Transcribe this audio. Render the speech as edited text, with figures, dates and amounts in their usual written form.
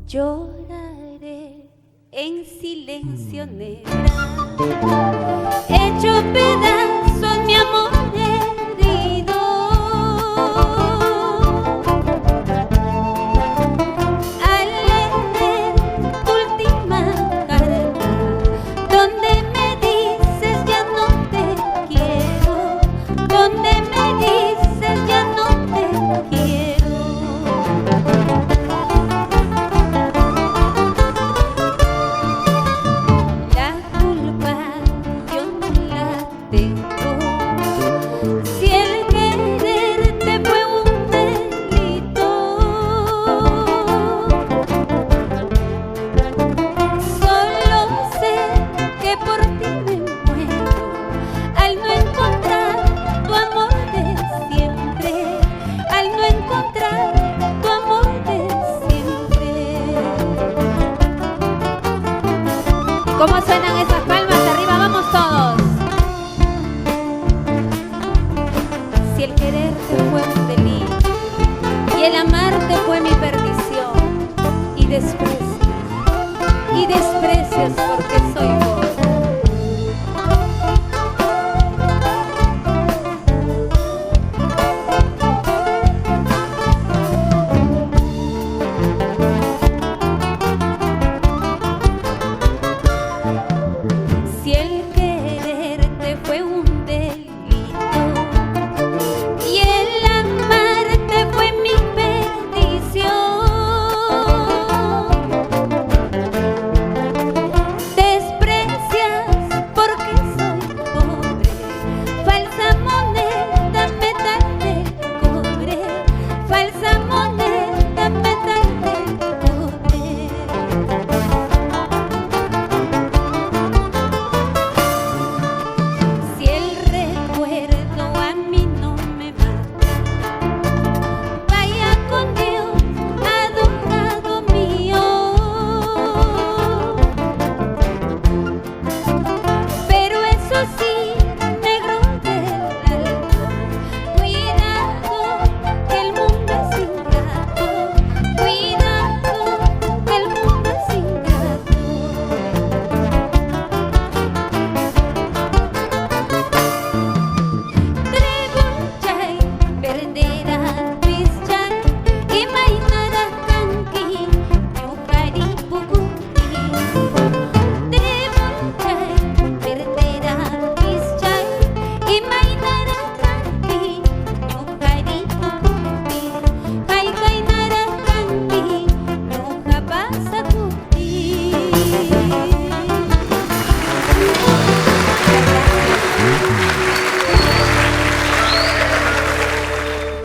Lloraré en silencio, negra, hecho pedazos mi amor herido. Al leer tu última carta, donde me dices ya no te quiero, donde me dices ya no te quiero. La culpa yo no la tengo, si el quererte fue un delito. Solo sé que por ti me muero al no encontrar tu amor de siempre, al no encontrar tu amor de siempre. ¿Cómo suenan